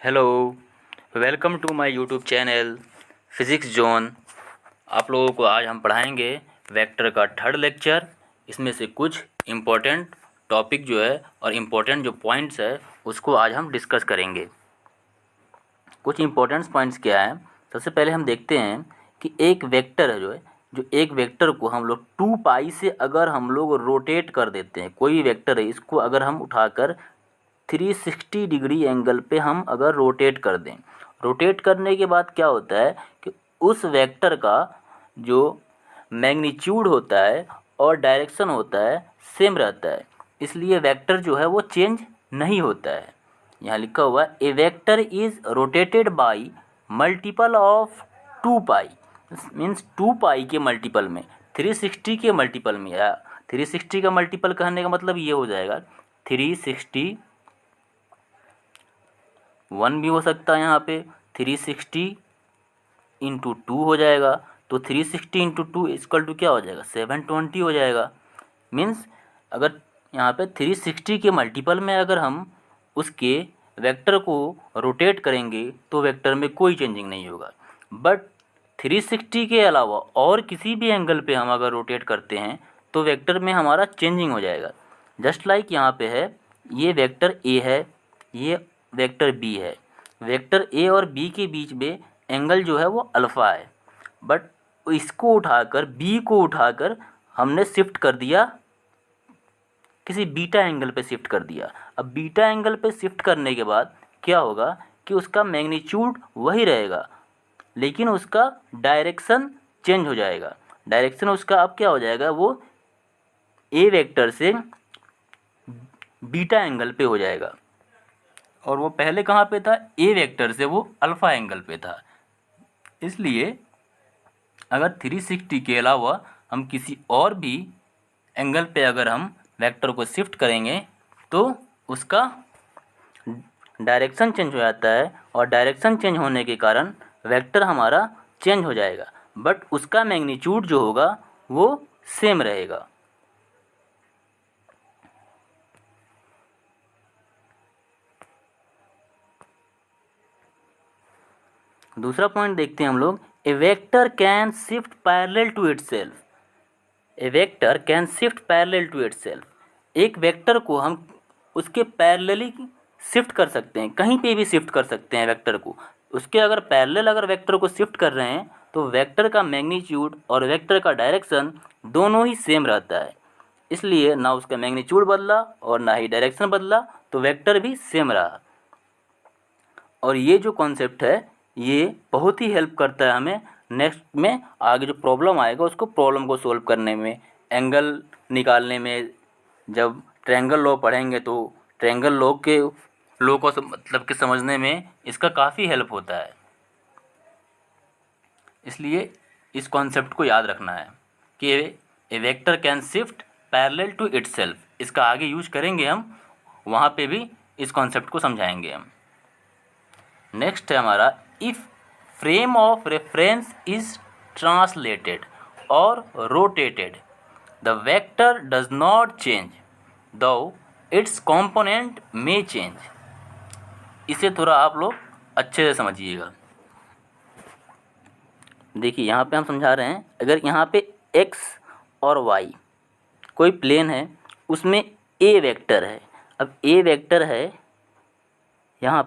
Hello, welcome to my YouTube channel physics zone. आप लोगों को आज हम पढ़ाएंगे वेक्टर का थर्ड लेक्चर। इसमें से कुछ इम्पोर्टेंट टॉपिक जो है और इम्पोर्टेंट जो पॉइंट्स है उसको आज हम डिस्कस करेंगे। कुछ इम्पोर्टेंट पॉइंट्स क्या है, सबसे पहले हम देखते हैं कि एक वेक्टर है जो एक वेक्टर को हम लोग 2 पाई से अगर हम लोग रोटेट कर देते हैं, कोई भी वेक्टर है इसको अगर हम उठाकर 360 डिग्री एंगल पे हम अगर रोटेट कर दें, रोटेट करने के बाद क्या होता है कि उस वेक्टर का जो मैग्नीट्यूड होता है और डायरेक्शन होता है सेम रहता है, इसलिए वेक्टर जो है वो चेंज नहीं होता है। यहाँ लिखा हुआ है A vector is rotated by multiple of 2 pi, means 2 pi के मल्टीपल में, 360 के मल्टीपल में, या 360 का मल्टीपल कहने का मतलब ये हो जाएगा 360 1 भी हो सकता है, यहाँ पे 360 इंटू 2 हो जाएगा, तो 360 इंटू 2 इक्वल टू क्या हो जाएगा 720 हो जाएगा। मीन्स अगर यहाँ पे 360 के मल्टीपल में अगर हम उसके वेक्टर को रोटेट करेंगे तो वेक्टर में कोई चेंजिंग नहीं होगा, बट 360 के अलावा और किसी भी एंगल पे हम अगर रोटेट करते हैं तो वेक्टर में हमारा चेंजिंग हो जाएगा। जस्ट लाइक यहाँ पे है, ये वेक्टर ए है, ये वेक्टर बी है, वेक्टर ए और बी के बीच में एंगल जो है वो अल्फ़ा है, बट इसको उठाकर बी को उठाकर हमने शिफ्ट कर दिया, किसी बीटा एंगल पे शिफ्ट कर दिया। अब बीटा एंगल पे शिफ्ट करने के बाद क्या होगा कि उसका मैग्नीट्यूड वही रहेगा, लेकिन उसका डायरेक्शन चेंज हो जाएगा। डायरेक्शन उसका अब क्या हो जाएगा, वो ए वेक्टर से बीटा एंगल पे हो जाएगा, और वो पहले कहाँ पे था, ए वेक्टर से वो अल्फ़ा एंगल पे था। इसलिए अगर 360 के अलावा हम किसी और भी एंगल पे अगर हम वेक्टर को शिफ्ट करेंगे तो उसका डायरेक्शन चेंज हो जाता है, और डायरेक्शन चेंज होने के कारण वेक्टर हमारा चेंज हो जाएगा, बट उसका मैग्नीट्यूड जो होगा वो सेम रहेगा। दूसरा पॉइंट देखते हैं हम लोग, a vector can shift parallel to itself. A vector can shift parallel to itself. एक वेक्टर को हम उसके पैरेलली शिफ्ट कर सकते हैं, कहीं पे भी शिफ्ट कर सकते हैं वेक्टर को। उसके अगर पैरेलल अगर वेक्टर को शिफ्ट कर रहे हैं तो वेक्टर का मैग्नीट्यूड और वेक्टर का डायरेक्शन दोनों ही सेम रहता है, इसलिए ना उसका मैग्नीट्यूड बदला और ना ही डायरेक्शन बदला, तो वेक्टर भी सेम रहा। और ये जो कॉन्सेप्ट है ये बहुत ही हेल्प करता है हमें नेक्स्ट में आगे जो प्रॉब्लम आएगा उसको प्रॉब्लम को सोल्व करने में, एंगल निकालने में। जब ट्रायंगल लॉ पढ़ेंगे तो ट्रायंगल लॉ को मतलब के समझने में इसका काफ़ी हेल्प होता है। इसलिए इस कॉन्सेप्ट को याद रखना है कि a vector can shift parallel to itself. इसका आगे यूज करेंगे हम, वहाँ पे भी इस कॉन्सेप्ट को समझाएंगे हम। नेक्स्ट है हमारा, if frame of reference is translated और rotated the vector does not change दो इट्स कंपोनेंट में चेंज। इसे थोड़ा आप लोग अच्छे से समझिएगा। देखिए यहाँ पे हम समझा रहे हैं, अगर यहाँ पे x और y कोई प्लेन है, उसमें a वेक्टर है। अब a वेक्टर है यहाँ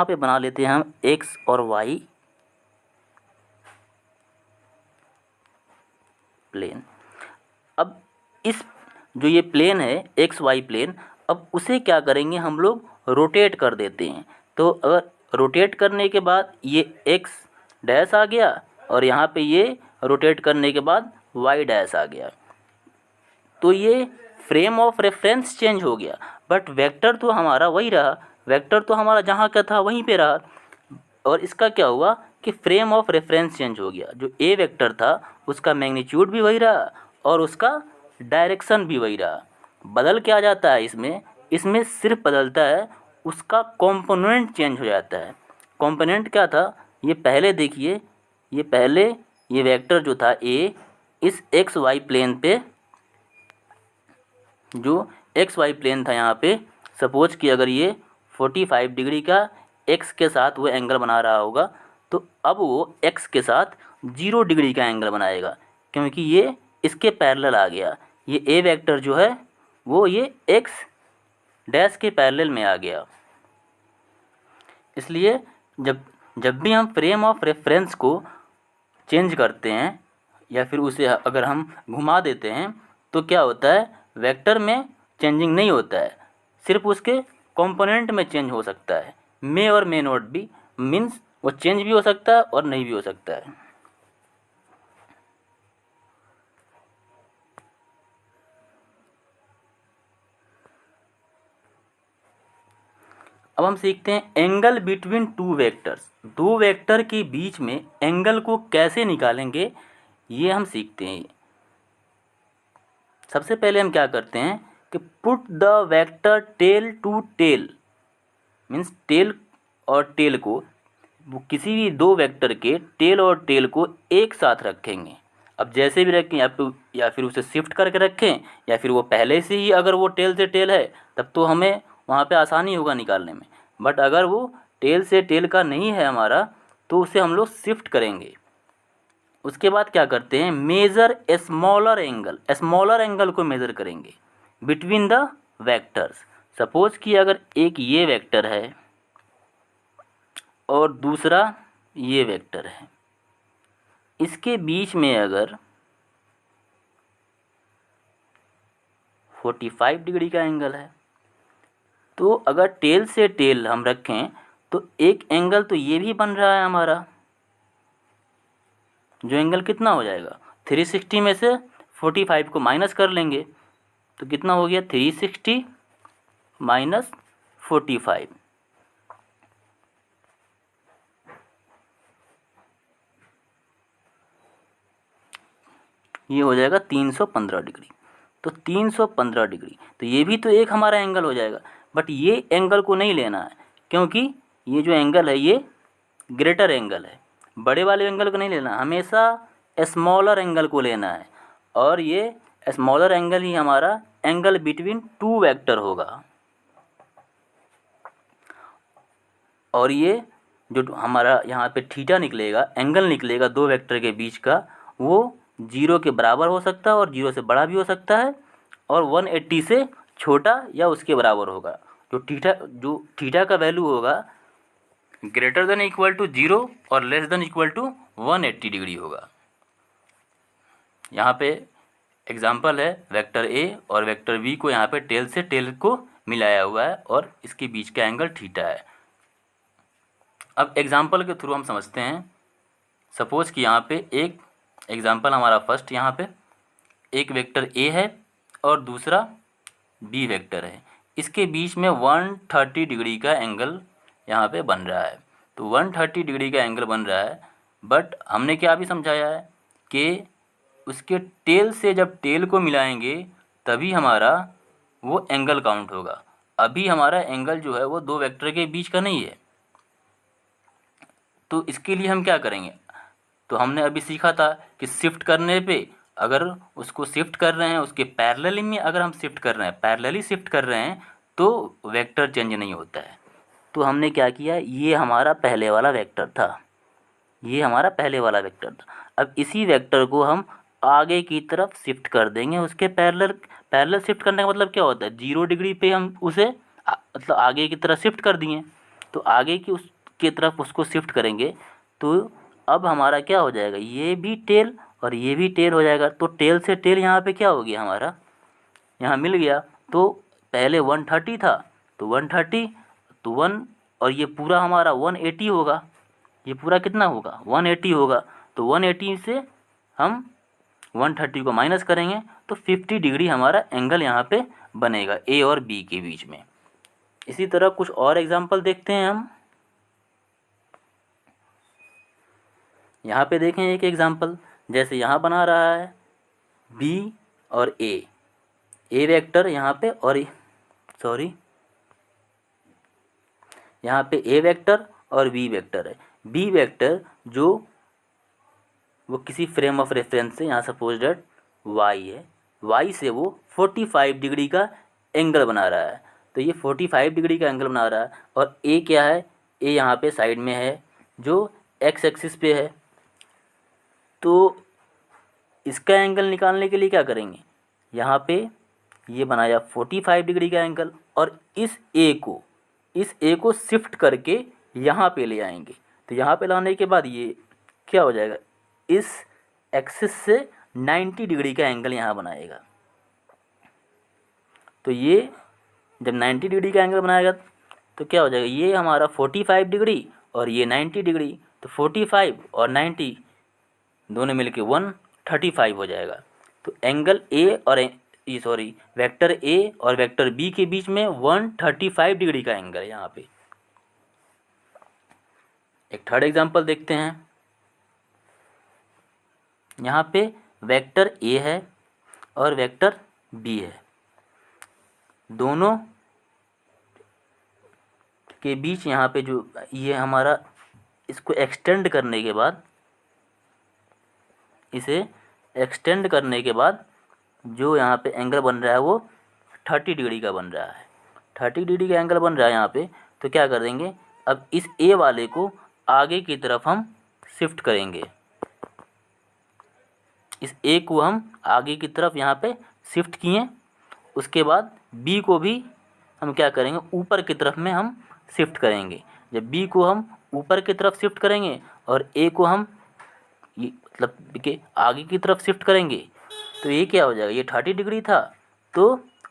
पे बना लेते हैं हम x और y प्लेन। अब इस जो ये प्लेन है एक्स वाई प्लेन, अब उसे क्या करेंगे हम लोग, रोटेट कर देते हैं। तो अगर रोटेट करने के बाद ये एक्स डैश आ गया और यहाँ पे ये रोटेट करने के बाद वाई डैश आ गया, तो ये फ्रेम ऑफ रेफरेंस चेंज हो गया, बट वेक्टर तो हमारा वही रहा, वेक्टर तो हमारा जहाँ का था वहीं पे रहा। और इसका क्या हुआ कि फ्रेम ऑफ रेफरेंस चेंज हो गया। जो ए वेक्टर था उसका मैग्नीट्यूड भी वही रहा और उसका डायरेक्शन भी वही रहा। बदल क्या जाता है इसमें सिर्फ बदलता है उसका कंपोनेंट चेंज हो जाता है। कंपोनेंट क्या था, ये पहले देखिए, ये वेक्टर जो था ए, इस एक्स वाई प्लेन पे, जो एक्स वाई प्लेन था यहाँ पे, सपोज कि अगर ये 45 डिग्री का एक्स के साथ वो एंगल बना रहा होगा, तो अब वो एक्स के साथ 0 डिग्री का एंगल बनाएगा, क्योंकि ये इसके पैरेलल आ गया। ये ए वेक्टर जो है वो ये एक्स डैश के पैरेलल में आ गया। इसलिए जब जब भी हम फ्रेम ऑफ रेफरेंस को चेंज करते हैं या फिर उसे अगर हम घुमा देते हैं तो क्या होता है, वेक्टर में चेंजिंग नहीं होता है, सिर्फ उसके कंपोनेंट में चेंज हो सकता है। मे और मे नॉट बी, मीन्स वो चेंज भी हो सकता है और नहीं भी हो सकता है। अब हम सीखते हैं एंगल बिटवीन टू वेक्टर्स। दो वेक्टर के बीच में एंगल को कैसे निकालेंगे, ये हम सीखते हैं। सबसे पहले हम क्या करते हैं कि put the vector tail to tail, means tail और टेल को, किसी भी दो वेक्टर के टेल और टेल को एक साथ रखेंगे। अब जैसे भी रखें, या फिर उसे शिफ्ट करके रखें, या फिर वो पहले से ही अगर वो टेल से टेल है तब तो हमें वहाँ पे आसानी होगा निकालने में। बट अगर वो टेल से टेल का नहीं है हमारा तो उसे हम लोग शिफ्ट करेंगे। उसके बाद क्या करते हैं, measure smaller angle, smaller angle को मेज़र करेंगे बिटवीन द वेक्टर्स। सपोज कि अगर एक ये वेक्टर है और दूसरा ये वेक्टर है, इसके बीच में अगर 45 डिग्री का एंगल है, तो अगर टेल से टेल हम रखें तो एक एंगल तो ये भी बन रहा है हमारा, जो एंगल कितना हो जाएगा, 360 में से 45 को माइनस कर लेंगे तो कितना हो गया, 360 माइनस 45, ये हो जाएगा 315 डिग्री। तो 315 डिग्री, तो ये भी तो एक हमारा एंगल हो जाएगा। बट ये एंगल को नहीं लेना है, क्योंकि ये जो एंगल है ये ग्रेटर एंगल है, बड़े वाले एंगल को नहीं लेना, हमेशा स्मॉलर एंगल को लेना है। और ये स्मॉलर एंगल ही हमारा एंगल बिटवीन टू वेक्टर होगा। और ये जो हमारा यहाँ पे थीटा निकलेगा, एंगल निकलेगा दो वेक्टर के बीच का, वो 0 के बराबर हो सकता है और 0 से बड़ा भी हो सकता है, और 180 से छोटा या उसके बराबर होगा। जो थीटा का वैल्यू होगा ग्रेटर देन इक्वल टू 0 और less than equal to 180 degree होगा। यहाँ पे एग्जाम्पल है वेक्टर ए और वेक्टर बी को यहाँ पे टेल से टेल को मिलाया हुआ है और इसके बीच का एंगल थीटा है। अब एग्जाम्पल के थ्रू हम समझते हैं। सपोज कि यहाँ पे एक एग्जाम्पल हमारा फर्स्ट, यहाँ पे एक वेक्टर ए है और दूसरा बी वेक्टर है, इसके बीच में 130 डिग्री का एंगल यहाँ पे बन रहा है। तो 130 डिग्री का एंगल बन रहा है, बट हमने क्या भी समझाया है कि उसके टेल से जब टेल को मिलाएंगे तभी हमारा वो एंगल काउंट होगा। अभी हमारा एंगल जो है वो दो वेक्टर के बीच का नहीं है। तो इसके लिए हम क्या करेंगे, तो हमने अभी सीखा था कि शिफ्ट करने पे, अगर उसको शिफ्ट कर रहे हैं उसके पैरेलली में, अगर हम शिफ्ट कर रहे हैं, पैरेलली शिफ्ट कर रहे हैं तो वेक्टर चेंज नहीं होता है। तो हमने क्या किया, ये हमारा पहले वाला वेक्टर था, ये हमारा पहले वाला वेक्टर था। अब इसी वेक्टर को हम आगे की तरफ शिफ्ट कर देंगे उसके पैरेलल शिफ्ट करने का मतलब क्या होता है, 0 डिग्री पे हम उसे मतलब आगे की तरफ शिफ्ट कर दिए, तो आगे की उसके तरफ उसको शिफ्ट करेंगे तो अब हमारा क्या हो जाएगा, ये भी टेल और ये भी टेल हो जाएगा। तो टेल से टेल यहाँ पे क्या हो गया हमारा, यहाँ मिल गया। तो पहले 130 था तो 130 तो 1, और ये पूरा हमारा 180 होगा, ये पूरा कितना होगा 180 होगा। तो 180 से हम 130 को माइनस करेंगे तो 50 डिग्री हमारा एंगल यहाँ पे बनेगा ए और बी के बीच में। इसी तरह कुछ और एग्जांपल देखते हैं हम। यहाँ पे देखें एक एग्जांपल, जैसे यहाँ बना रहा है बी और ए वेक्टर यहाँ पे, और यहाँ पे ए वेक्टर और बी वेक्टर है। बी वेक्टर जो वो किसी फ्रेम ऑफ रेफरेंस से, यहाँ सपोज डेट वाई है, वाई से वो 45 डिग्री का एंगल बना रहा है। तो ये 45 डिग्री का एंगल बना रहा है। और ए क्या है, ए यहाँ पे साइड में है जो एक्स एक्सिस पे है। तो इसका एंगल निकालने के लिए क्या करेंगे, यहाँ पे ये बनाया 45 डिग्री का एंगल और इस ए को शिफ्ट करके यहाँ पे ले आएंगे। तो यहाँ पे लाने के बाद ये क्या हो जाएगा, इस एक्सिस से 90 डिग्री का एंगल यहाँ बनाएगा। तो ये जब 90 डिग्री का एंगल बनाएगा तो क्या हो जाएगा, ये हमारा 45 डिग्री और ये 90 डिग्री। तो 45 और 90 दोनों मिलके 135 हो जाएगा। तो एंगल ए और वेक्टर ए और वेक्टर बी के बीच में 135 डिग्री का एंगल है यहाँ पे। एक थर्ड एग्जांपल देखते हैं। यहाँ पे वेक्टर ए है और वेक्टर बी है, दोनों के बीच यहाँ पे जो ये हमारा, इसको एक्सटेंड करने के बाद, इसे एक्सटेंड करने के बाद जो यहाँ पे एंगल बन रहा है वो 30 डिग्री का बन रहा है। 30 डिग्री का एंगल बन रहा है यहाँ पे। तो क्या कर देंगे, अब इस ए वाले को आगे की तरफ हम शिफ्ट करेंगे। इस ए को हम आगे की तरफ यहाँ पे शिफ्ट किए। उसके बाद बी को भी हम क्या करेंगे, ऊपर की तरफ में हम शिफ्ट करेंगे। जब बी को हम ऊपर की तरफ शिफ्ट करेंगे और ए को हम ये मतलब के आगे की तरफ शिफ्ट करेंगे तो ये क्या हो जाएगा, ये 30 डिग्री था तो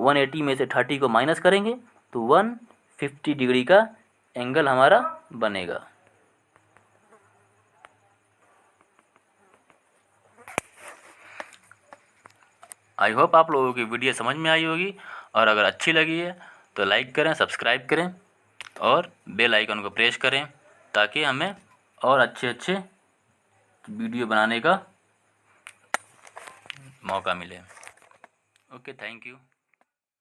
180 में से 30 को माइनस करेंगे तो 150 डिग्री का एंगल हमारा बनेगा। आई होप आप लोगों की वीडियो समझ में आई होगी, और अगर अच्छी लगी है तो लाइक करें, सब्सक्राइब करें और बेल आइकन को प्रेस करें ताकि हमें और अच्छे वीडियो बनाने का मौका मिले। Okay, thank you.